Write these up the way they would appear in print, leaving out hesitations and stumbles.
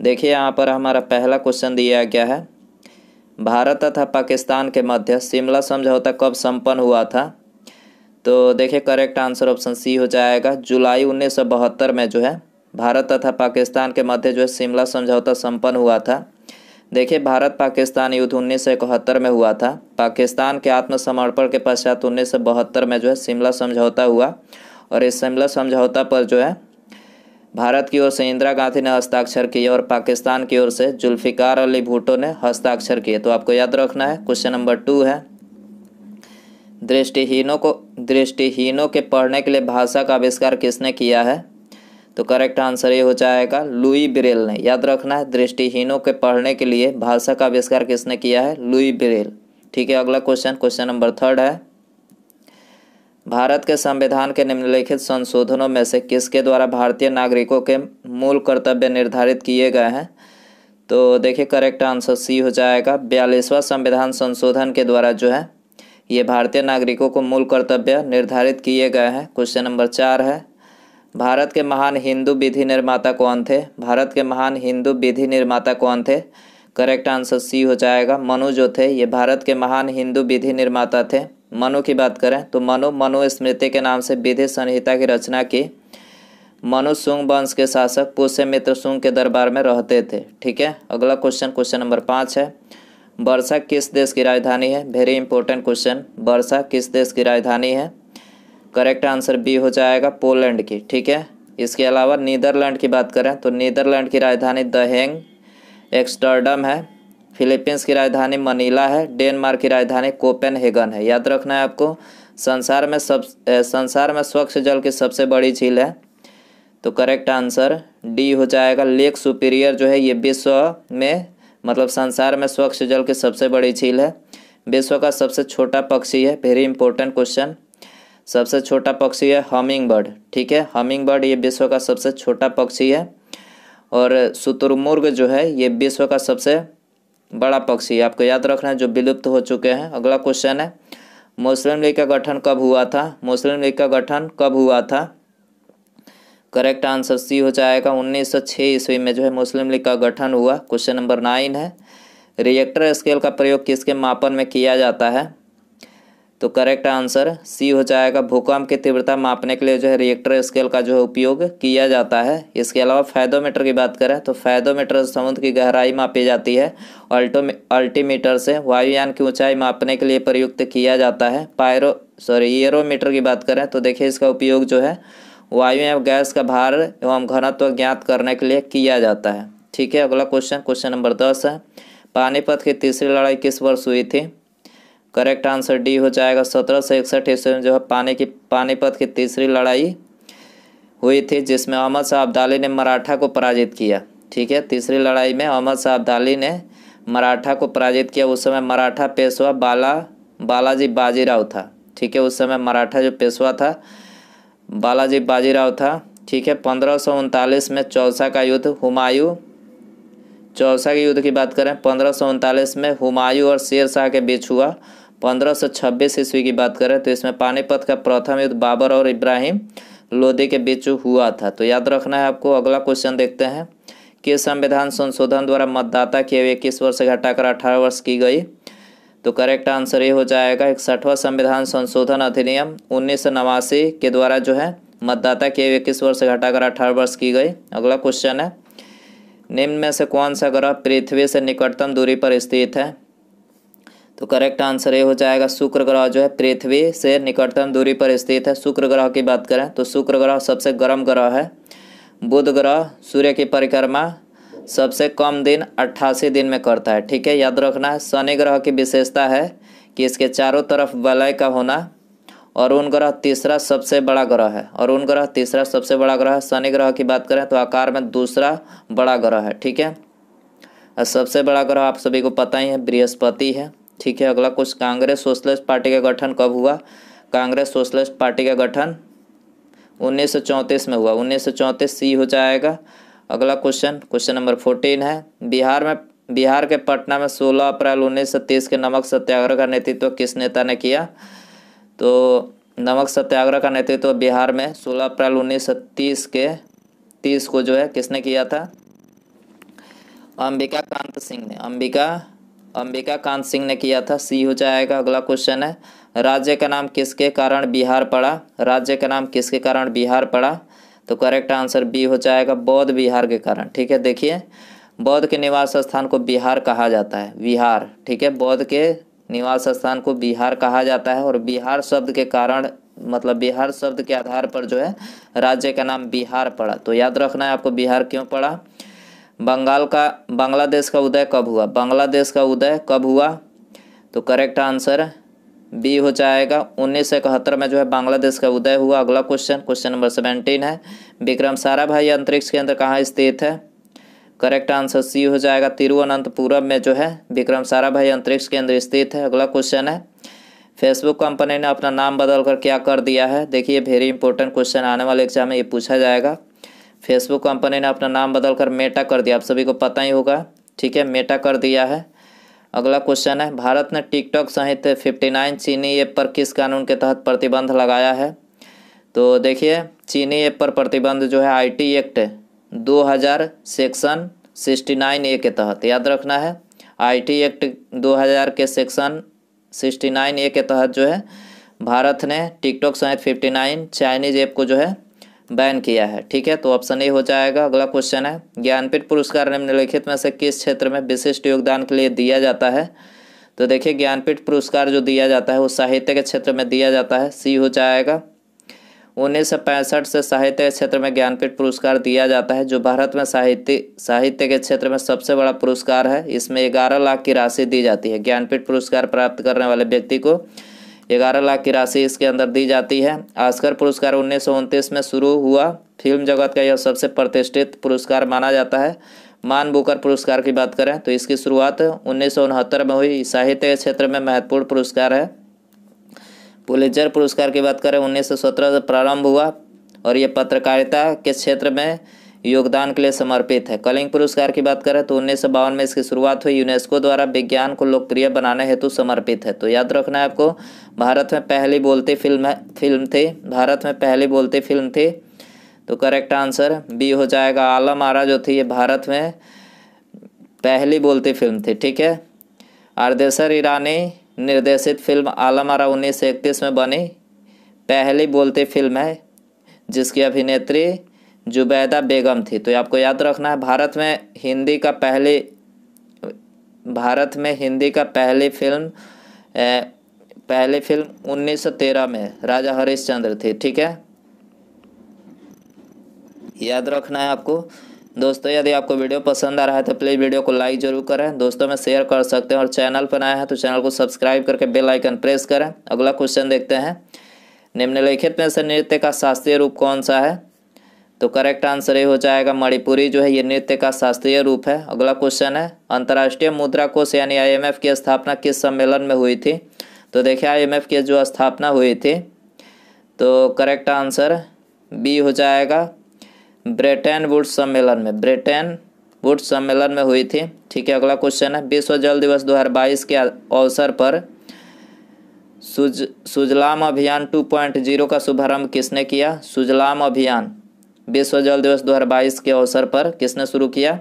देखिए यहाँ पर हमारा पहला क्वेश्चन दिया गया है, भारत तथा पाकिस्तान के मध्य शिमला समझौता कब संपन्न हुआ था। तो देखिए करेक्ट आंसर ऑप्शन सी हो जाएगा। जुलाई 1972 में जो है भारत तथा पाकिस्तान के मध्य जो है शिमला समझौता संपन्न हुआ था। देखिए भारत पाकिस्तान युद्ध 1971 में हुआ था। पाकिस्तान के आत्मसमर्पण के पश्चात 1972 में जो है शिमला समझौता हुआ और इस शिमला समझौता पर जो है भारत की ओर से इंदिरा गांधी ने हस्ताक्षर किए और पाकिस्तान की ओर से जुल्फिकार अली भुट्टो ने हस्ताक्षर किए। तो आपको याद रखना है। क्वेश्चन नंबर 2 है, दृष्टिहीनों के पढ़ने के लिए भाषा का आविष्कार किसने किया है। तो करेक्ट आंसर ये हो जाएगा लुई ब्रेल ने। याद रखना है, दृष्टिहीनों के पढ़ने के लिए भाषा का आविष्कार किसने किया है, लुई ब्रेल। ठीक है, अगला क्वेश्चन नंबर 3 है, भारत के संविधान के निम्नलिखित संशोधनों में से किसके द्वारा भारतीय नागरिकों के मूल कर्तव्य निर्धारित किए गए हैं। तो देखिए करेक्ट आंसर सी हो जाएगा। 42वां संविधान संशोधन के द्वारा जो है ये भारतीय नागरिकों को मूल कर्तव्य निर्धारित किए गए हैं। क्वेश्चन नंबर 4 है, भारत के महान हिंदू विधि निर्माता कौन थे। भारत के महान हिंदू विधि निर्माता कौन थे। करेक्ट आंसर सी हो जाएगा, मनु जो थे ये भारत के महान हिंदू विधि निर्माता थे। मनु की बात करें तो मनु स्मृति के नाम से विधि संहिता की रचना की। मनु सुंग वंश के शासक पुष्यमित्र सुंग के दरबार में रहते थे। ठीक है, अगला क्वेश्चन नंबर 5 है, वर्षा किस देश की राजधानी है। वेरी इंपॉर्टेंट क्वेश्चन, वर्षा किस देश की राजधानी है। करेक्ट आंसर बी हो जाएगा, पोलैंड की। ठीक है, इसके अलावा नीदरलैंड की बात करें तो नीदरलैंड की राजधानी द हेग एम्स्टर्डम है। फिलीपींस की राजधानी मनीला है। डेनमार्क की राजधानी कोपेनहेगन है। याद रखना है आपको। संसार में स्वच्छ जल की सबसे बड़ी झील है। तो करेक्ट आंसर डी हो जाएगा, लेक सुपीरियर जो है ये विश्व में मतलब संसार में स्वच्छ जल की सबसे बड़ी झील है। विश्व का सबसे छोटा पक्षी है। वेरी इंपॉर्टेंट क्वेश्चन, सबसे छोटा पक्षी है हमिंग बर्ड। ठीक है, हमिंग बर्ड ये विश्व का सबसे छोटा पक्षी है और शुतुरमुर्ग जो है ये विश्व का सबसे बड़ा पक्षी है। आपको याद रखना है, जो विलुप्त हो चुके हैं। अगला क्वेश्चन है, मुस्लिम लीग का गठन कब हुआ था। मुस्लिम लीग का गठन कब हुआ था। करेक्ट आंसर सी हो जाएगा, 1906 ईस्वी में जो है मुस्लिम लीग का गठन हुआ। क्वेश्चन नंबर 9 है, रिएक्टर स्केल का प्रयोग किसके मापन में किया जाता है। तो करेक्ट आंसर सी हो जाएगा, भूकंप की तीव्रता मापने के लिए जो है रिएक्टर स्केल का जो है उपयोग किया जाता है। इसके अलावा फायदोमीटर की बात करें तो फायदोमीटर समुद्र की गहराई मापी जाती है। अल्टीमीटर से वायुयान की ऊंचाई मापने के लिए प्रयुक्त किया जाता है। एरोमीटर की बात करें तो देखिए इसका उपयोग जो है वायु एवं गैस का भार एवं घनत्व ज्ञात करने के लिए किया जाता है। ठीक है, अगला क्वेश्चन नंबर 10 है, पानीपत की तीसरी लड़ाई किस वर्ष हुई थी। करेक्ट आंसर डी हो जाएगा, 1761 ईस्वी में जो है पानीपत की तीसरी लड़ाई हुई थी, जिसमें अहमद शाह अब्दाली ने मराठा को पराजित किया। ठीक है, तीसरी लड़ाई में अहमद शाह अब्दाली ने मराठा को पराजित किया। उस समय मराठा पेशवा बालाजी बाजीराव था। ठीक है, उस समय मराठा जो पेशवा था बालाजी बाजीराव था। ठीक है, 1539 में चौसा का युद्ध चौसा के युद्ध की बात करें 1539 में हुमायूं और शेर शाह के बीच हुआ। 1526 ईस्वी की बात करें तो इसमें पानीपत का प्रथम युद्ध बाबर और इब्राहिम लोदी के बीच हुआ था। तो याद रखना है आपको। अगला क्वेश्चन देखते हैं, कि संविधान संशोधन द्वारा मतदाता की आयु 21 वर्ष से घटाकर 18 वर्ष की गई। तो करेक्ट आंसर ये हो जाएगा, 61वां संविधान संशोधन अधिनियम 1989 के द्वारा जो है मतदाता की आयु 21 वर्ष से घटाकर 18 वर्ष की गई। अगला क्वेश्चन है, निम्न में से कौन सा ग्रह पृथ्वी से निकटतम दूरी पर स्थित है। तो करेक्ट आंसर ये हो जाएगा, शुक्र ग्रह जो है पृथ्वी से निकटतम दूरी पर स्थित है। शुक्र ग्रह की बात करें तो शुक्र ग्रह सबसे गर्म ग्रह है। बुध ग्रह सूर्य की परिक्रमा सबसे कम दिन 88 दिन में करता है। ठीक है, याद रखना है। शनि ग्रह की विशेषता है कि इसके चारों तरफ वलय का होना। अरुण ग्रह तीसरा सबसे बड़ा ग्रह है। शनि ग्रह की बात करें तो आकार में दूसरा बड़ा ग्रह है। ठीक है, और सबसे बड़ा ग्रह आप सभी को पता ही है बृहस्पति है। ठीक है, अगला कुछ, कांग्रेस सोशलिस्ट पार्टी का गठन कब हुआ। कांग्रेस सोशलिस्ट पार्टी का गठन 1934 में हुआ। 1934 सी हो जाएगा। अगला क्वेश्चन नंबर 14 है, बिहार के पटना में 16 अप्रैल 1930 के नमक सत्याग्रह का नेतृत्व किस नेता ने किया। तो नमक सत्याग्रह का नेतृत्व बिहार में 16 अप्रैल 1930 को जो है किसने किया था। अंबिका कांत सिंह ने किया था, सी हो जाएगा। अगला क्वेश्चन है, राज्य का नाम किसके कारण बिहार पड़ा? राज्य का नाम किसके कारण बिहार पड़ा? तो करेक्ट आंसर बी हो जाएगा, बौद्ध विहार के कारण। ठीक है, देखिए बौद्ध के निवास स्थान को बिहार कहा जाता है, विहार। ठीक है, बौद्ध के निवास स्थान को बिहार कहा जाता है और बिहार शब्द के कारण, मतलब बिहार शब्द के आधार पर जो है राज्य का नाम बिहार पड़ा। तो याद रखना है आपको बिहार क्यों पड़ा। बांग्लादेश का उदय कब हुआ? बांग्लादेश का उदय कब हुआ? तो करेक्ट आंसर बी हो जाएगा, 1971 में जो है बांग्लादेश का उदय हुआ। अगला क्वेश्चन नंबर 17 है, विक्रम साराभाई अंतरिक्ष केंद्र कहाँ स्थित है? करेक्ट आंसर सी हो जाएगा, तिरुवनंतपुरम में जो है विक्रम साराभाई अंतरिक्ष केंद्र स्थित है। अगला क्वेश्चन है, फेसबुक कंपनी ने अपना नाम बदलकर क्या कर दिया है? देखिए वेरी इंपॉर्टेंट क्वेश्चन, आने वाले एग्जाम में ये पूछा जाएगा। फेसबुक कंपनी ने अपना नाम बदलकर मेटा कर दिया, आप सभी को पता ही होगा। ठीक है, मेटा कर दिया है। अगला क्वेश्चन है, भारत ने टिकटॉक सहित 59 चीनी ऐप पर किस कानून के तहत प्रतिबंध लगाया है? तो देखिए चीनी ऐप पर प्रतिबंध जो है आईटी एक्ट 2000 सेक्शन 69A के तहत, याद रखना है आईटी एक्ट 2000 के सेक्शन 69A के तहत जो है भारत ने टिकटॉक सहित 59 चाइनीज ऐप को जो है बैन किया है। ठीक है, तो ऑप्शन ए हो जाएगा। अगला क्वेश्चन है, ज्ञानपीठ पुरस्कार निम्नलिखित में से किस क्षेत्र में विशिष्ट योगदान के लिए दिया जाता है? तो देखिए ज्ञानपीठ पुरस्कार जो दिया जाता है वो साहित्य के क्षेत्र में दिया जाता है, सी हो जाएगा। 1965 से साहित्य के क्षेत्र में ज्ञानपीठ पुरस्कार दिया जाता है, जो भारत में साहित्य के क्षेत्र में सबसे बड़ा पुरस्कार है। इसमें 11 लाख की राशि दी जाती है। ज्ञानपीठ पुरस्कार प्राप्त करने वाले व्यक्ति को 11 लाख की राशि इसके अंदर दी जाती है। ऑस्कर पुरस्कार 1929 में शुरू हुआ। फिल्म जगत का यह सबसे प्रतिष्ठित पुरस्कार माना जाता है। मान बुकर पुरस्कार की बात करें तो इसकी शुरुआत 1969 में हुई। साहित्य के क्षेत्र में महत्वपूर्ण पुरस्कार है। पुलित्जर पुरस्कार की बात करें 1917 से प्रारंभ हुआ और ये पत्रकारिता के क्षेत्र में योगदान के लिए समर्पित है। कलिंग पुरस्कार की बात करें तो 1952 में इसकी शुरुआत हुई। यूनेस्को द्वारा विज्ञान को लोकप्रिय बनाने हेतु समर्पित है। तो याद रखना है आपको, भारत में पहली बोलती फिल्म थी। भारत में पहली बोलती फिल्म थी। तो करेक्ट आंसर बी हो जाएगा। आलम आरा जो थी ये भारत में पहली बोलती फिल्म थी। ठीक है, आरदेसर ईरानी निर्देशित फिल्म आलम आरा 1931 में बनी पहली बोलती फिल्म है, जिसकी अभिनेत्री जुबैदा बेगम थी। तो आपको याद रखना है भारत में हिंदी का पहली फिल्म 1913 में राजा हरिश्चंद्र थी। ठीक है, याद रखना है आपको। दोस्तों यदि आपको वीडियो पसंद आ रहा है तो प्लीज़ वीडियो को लाइक जरूर करें, दोस्तों में शेयर कर सकते हैं और चैनल पर आए हैं तो चैनल को सब्सक्राइब करके बेल आइकन प्रेस करें। अगला क्वेश्चन देखते हैं, निम्नलिखित में से नृत्य का शास्त्रीय रूप कौन सा है? तो करेक्ट आंसर ये हो जाएगा मणिपुरी जो है ये नृत्य का शास्त्रीय रूप है। अगला क्वेश्चन है, अंतर्राष्ट्रीय मुद्रा कोष यानी IMF की स्थापना किस सम्मेलन में हुई थी? तो देखिए IMF की जो स्थापना हुई थी तो करेक्ट आंसर बी हो जाएगा, ब्रेटन वुड्स सम्मेलन में हुई थी। ठीक है, अगला क्वेश्चन है, विश्व जल दिवस 2022 के अवसर पर सुजलाम अभियान 2.0 का शुभारंभ किसने किया? सुजलाम अभियान विश्व जल दिवस 2022 के अवसर पर किसने शुरू किया?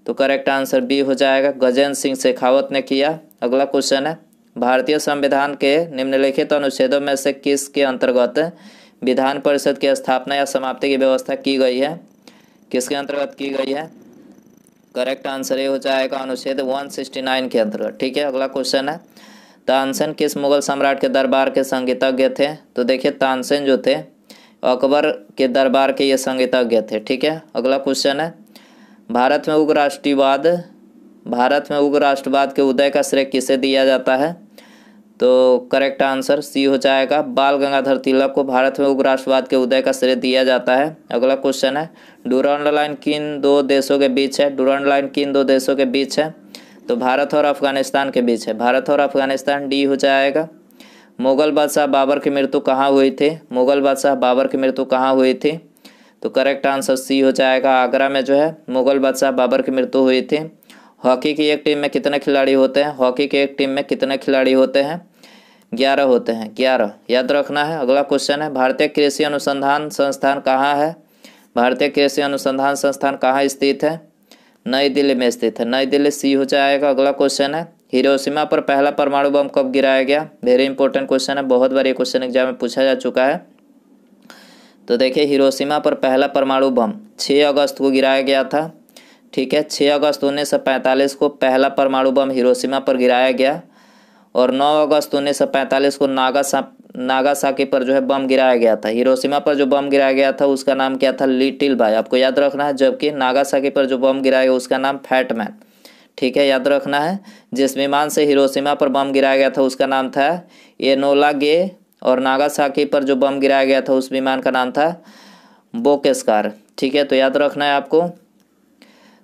तो करेक्ट आंसर बी हो जाएगा, गजेंद्र सिंह शेखावत ने किया। अगला क्वेश्चन है, भारतीय संविधान के निम्नलिखित अनुच्छेदों में से किस के अंतर्गत विधान परिषद की स्थापना या समाप्ति की व्यवस्था की गई है? किसके अंतर्गत की गई है? करेक्ट आंसर ये हो जाएगा अनुच्छेद 169 के अंतर्गत। ठीक है, अगला क्वेश्चन है, तानसेन किस मुगल सम्राट के दरबार के संगीतज्ञ थे? तो देखिए तानसेन जो थे अकबर के दरबार के ये संगीतज्ञ थे। ठीक है, अगला क्वेश्चन है, भारत में उग्र राष्ट्रवाद के उदय का श्रेय किसे दिया जाता है? तो करेक्ट आंसर सी हो जाएगा, बाल गंगाधर तिलक को भारत में उग्र राष्ट्रवाद के उदय का श्रेय दिया जाता है। अगला क्वेश्चन है, डुरांड लाइन किन दो देशों के बीच है? डुरांड लाइन किन दो देशों के बीच है? तो भारत और अफगानिस्तान के बीच है। भारत और अफगानिस्तान, डी हो जाएगा। मुगल बादशाह बाबर की मृत्यु कहाँ हुई थी? मुगल बादशाह बाबर की मृत्यु कहाँ हुई थी? तो करेक्ट आंसर सी हो जाएगा, आगरा में जो है मुगल बादशाह बाबर की मृत्यु हुई थी। हॉकी की एक टीम में कितने खिलाड़ी होते हैं? हॉकी की एक टीम में कितने खिलाड़ी होते हैं? 11 होते हैं, 11 याद रखना है। अगला क्वेश्चन है, भारतीय कृषि अनुसंधान संस्थान कहाँ है? भारतीय कृषि अनुसंधान संस्थान कहाँ स्थित है? नई दिल्ली में स्थित है, नई दिल्ली सी हो जाएगा। अगला क्वेश्चन है हिरोशिमा पर पहला परमाणु बम कब गिराया गया। वेरी इंपॉर्टेंट क्वेश्चन है, बहुत बार ये क्वेश्चन एग्जाम में पूछा जा चुका है। तो देखिए हिरोशिमा पर पहला परमाणु बम 6 अगस्त को गिराया गया था। ठीक है, 6 अगस्त 1945 को पहला परमाणु बम हिरोशिमा पर गिराया गया और 9 अगस्त 1945 को नागासाकी पर जो है बम गिराया गया था। हिरोशिमा पर जो बम गिराया गया था उसका नाम क्या था, लिटिल बॉय, आपको याद रखना है। जबकि नागासाकी पर जो बम गिराया गया उसका नाम फैट मैन। ठीक है, याद रखना है। जिस विमान से हिरोशिमा पर बम गिराया गया था उसका नाम था एनोला गे और नागासाकी पर जो बम गिराया गया था उस विमान का नाम था बोकेस्कार। ठीक है, तो याद रखना है आपको।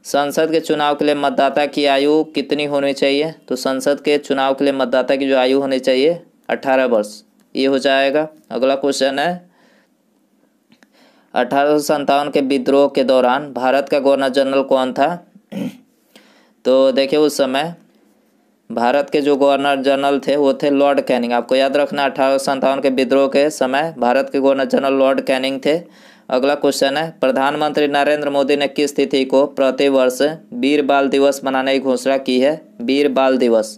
संसद के चुनाव के लिए मतदाता की आयु कितनी होनी चाहिए। तो संसद के चुनाव के लिए मतदाता की जो आयु होनी चाहिए 18 वर्ष, ये हो जाएगा। अगला क्वेश्चन है 1857 के विद्रोह के दौरान भारत का गवर्नर जनरल कौन था। तो देखिए उस समय भारत के जो गवर्नर जनरल थे वो थे लॉर्ड कैनिंग। आपको याद रखना 1857 के विद्रोह के समय भारत के गवर्नर जनरल लॉर्ड कैनिंग थे। अगला क्वेश्चन है प्रधानमंत्री नरेंद्र मोदी ने किस तिथि को प्रति वर्ष वीर बाल दिवस मनाने की घोषणा की है। वीर बाल दिवस,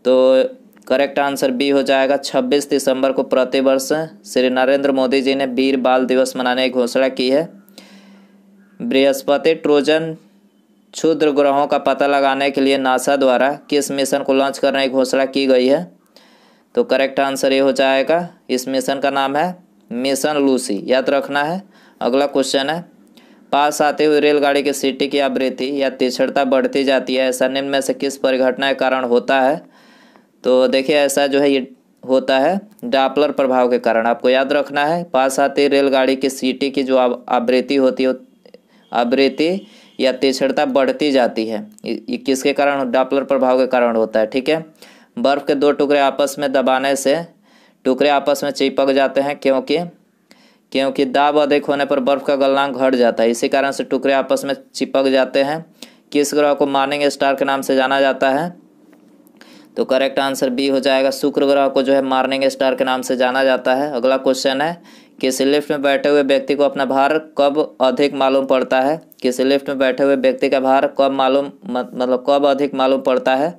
तो करेक्ट आंसर बी हो जाएगा। 26 दिसंबर को प्रति वर्ष श्री नरेंद्र मोदी जी ने वीर बाल दिवस मनाने की घोषणा की है। बृहस्पति ट्रोजन क्षुद्र ग्रहों का पता लगाने के लिए नासा द्वारा किस मिशन को लॉन्च करने की घोषणा की गई है। तो करेक्ट आंसर ये हो जाएगा, इस मिशन का नाम है मिशन लूसी, याद रखना है। अगला क्वेश्चन है पास आते हुए रेलगाड़ी की सीटी की आवृत्ति या तीक्ष्णता बढ़ती जाती है, ऐसा निम्न में से किस परिघटना के कारण होता है। तो देखिए ऐसा जो है ये होता है डॉपलर प्रभाव के कारण। आपको याद रखना है पास आती रेलगाड़ी की सीटी की जो आवृत्ति होती है, आवृत्ति या तीक्ष्णता बढ़ती जाती है, ये किसके कारण, डॉपलर प्रभाव के कारण होता है। ठीक है, बर्फ़ के दो टुकड़े आपस में दबाने से टुकड़े आपस में चिपक जाते हैं क्योंकि दाब अधिक होने पर बर्फ़ का गलनांक घट जाता है, इसी कारण से टुकड़े आपस में चिपक जाते हैं। किस ग्रह को मॉर्निंग स्टार के नाम से जाना जाता है। तो करेक्ट आंसर बी हो जाएगा, शुक्र ग्रह को जो है मॉर्निंग स्टार के नाम से जाना जाता है। अगला क्वेश्चन है किसी लिफ्ट में बैठे हुए व्यक्ति को अपना भार कब अधिक मालूम पड़ता है। किसी लिफ्ट में बैठे हुए व्यक्ति का भार कब अधिक मालूम पड़ता है।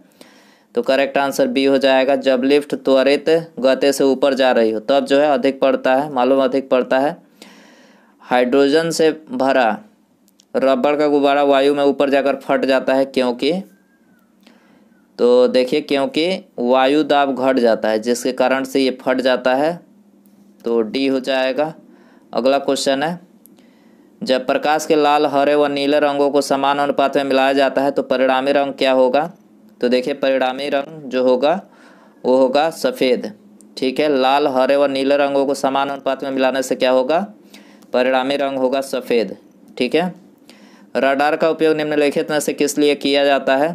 तो करेक्ट आंसर बी हो जाएगा, जब लिफ्ट त्वरित गति से ऊपर जा रही हो तब जो है अधिक पड़ता है, मालूम अधिक पड़ता है। हाइड्रोजन से भरा रबड़ का गुब्बारा वायु में ऊपर जाकर फट जाता है क्योंकि, तो देखिए क्योंकि वायु दाब घट जाता है जिसके कारण से ये फट जाता है, तो डी हो जाएगा। अगला क्वेश्चन है जब प्रकाश के लाल, हरे व नीले रंगों को समान अनुपात में मिलाया जाता है तो परिणामी रंग क्या होगा। तो देखिए परिणामी रंग जो होगा वो होगा सफ़ेद। ठीक है, लाल, हरे व नीले रंगों को समान अनुपात में मिलाने से क्या होगा, परिणामी रंग होगा सफ़ेद। ठीक है, रडार का उपयोग निम्नलिखित में से किस लिए किया जाता है।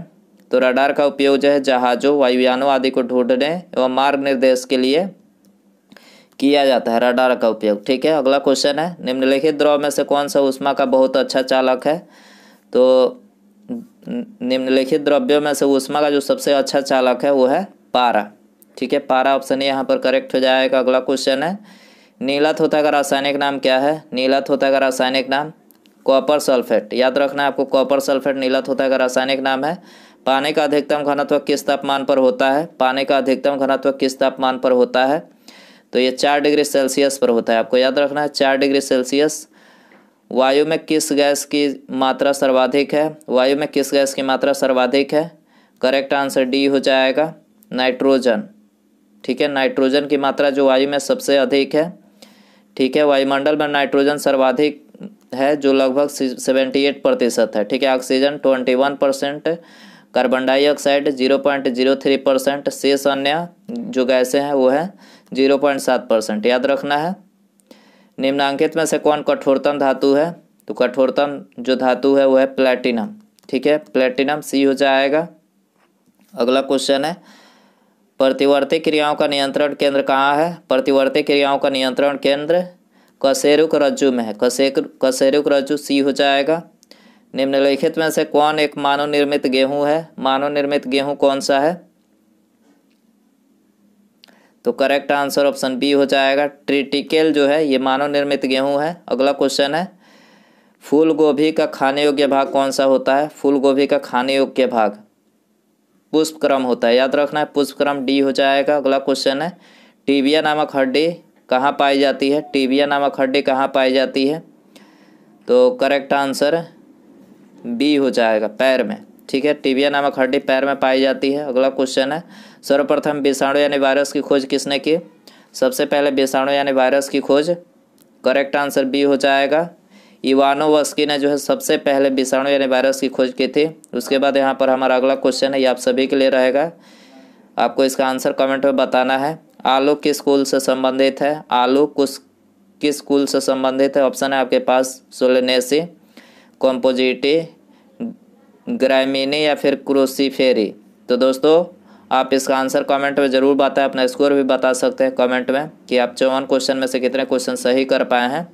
तो रडार का उपयोग जो है जहाज़ों, वायुयानों आदि को ढूंढने एवं मार्ग निर्देश के लिए किया जाता है रडार का उपयोग। ठीक है, अगला क्वेश्चन है निम्नलिखित द्रव में से कौन सा ऊष्मा का बहुत अच्छा चालक है। तो निम्नलिखित द्रव्यों में से ऊष्मा का जो सबसे अच्छा चालक है वो है पारा। ठीक है, पारा ऑप्शन यहाँ पर करेक्ट हो जाएगा। अगला क्वेश्चन है नीला थोथा का रासायनिक नाम क्या है। नीला थोथा का रासायनिक नाम कॉपर सल्फेट, याद रखना है आपको, कॉपर सल्फेट नीला थोथा का रासायनिक नाम है। पानी का अधिकतम घनत्व किस तापमान पर होता है। पानी का अधिकतम घनत्व किस तापमान पर होता है। तो ये 4 डिग्री सेल्सियस पर होता है, आपको याद रखना है 4 डिग्री सेल्सियस। वायु में किस गैस की मात्रा सर्वाधिक है। वायु में किस गैस की मात्रा सर्वाधिक है। करेक्ट आंसर डी हो जाएगा, नाइट्रोजन। ठीक है, नाइट्रोजन की मात्रा जो वायु में सबसे अधिक है। ठीक है, वायुमंडल में नाइट्रोजन सर्वाधिक है जो लगभग 78% है। ठीक है, ऑक्सीजन 21%, कार्बन डाइऑक्साइड 0.03%, शेष अन्य जो गैसें हैं वो है 0.7%, याद रखना है। निम्नांकित में से कौन कठोरतम धातु है। तो कठोरतम जो धातु है वो है प्लेटिनम। ठीक है, प्लेटिनम सी हो जाएगा। अगला क्वेश्चन है प्रतिवर्ती क्रियाओं का नियंत्रण केंद्र कहाँ है। प्रतिवर्ती क्रियाओं का नियंत्रण केंद्र कशेरुक रज्जु में है। कशेरुक रज्जु सी हो जाएगा। निम्नलिखित में से कौन एक मानव निर्मित गेहूं है। मानव निर्मित गेहूं कौन सा है। तो करेक्ट आंसर ऑप्शन बी हो जाएगा, ट्रिटिकेल जो है ये मानव निर्मित गेहूं है। अगला क्वेश्चन है फूल गोभी का खाने योग्य भाग कौन सा होता है? फूल गोभी का खाने योग्य भाग पुष्पक्रम होता है, याद रखना है, पुष्पक्रम डी हो जाएगा। अगला क्वेश्चन है, टिबिया नामक हड्डी कहाँ पाई जाती है? टिबिया नामक हड्डी कहाँ पाई जाती है? तो करेक्ट आंसर बी हो जाएगा, पैर में। ठीक है, टिबिया नामक हड्डी पैर में पाई जाती है। अगला क्वेश्चन है, सर्वप्रथम विषाणु यानी वायरस की खोज किसने की? सबसे पहले विषाणु यानी वायरस की खोज, करेक्ट आंसर बी हो जाएगा। इवानोवस्की ने जो है सबसे पहले विषाणु यानी वायरस की खोज की थी। उसके बाद यहाँ पर हमारा अगला क्वेश्चन है, ये आप सभी के लिए रहेगा, आपको इसका आंसर कमेंट में बताना है। आलू किस कुल से संबंधित है? आलू किस कुल से संबंधित है? ऑप्शन है आपके पास सोलेनेसी, कॉम्पोजिटी, ग्रामिनी या फिर क्रूसीफेरी। तो दोस्तों आप इसका आंसर कमेंट में ज़रूर बताएं, अपना स्कोर भी बता सकते हैं कमेंट में कि आप 54 क्वेश्चन में से कितने क्वेश्चन सही कर पाए हैं।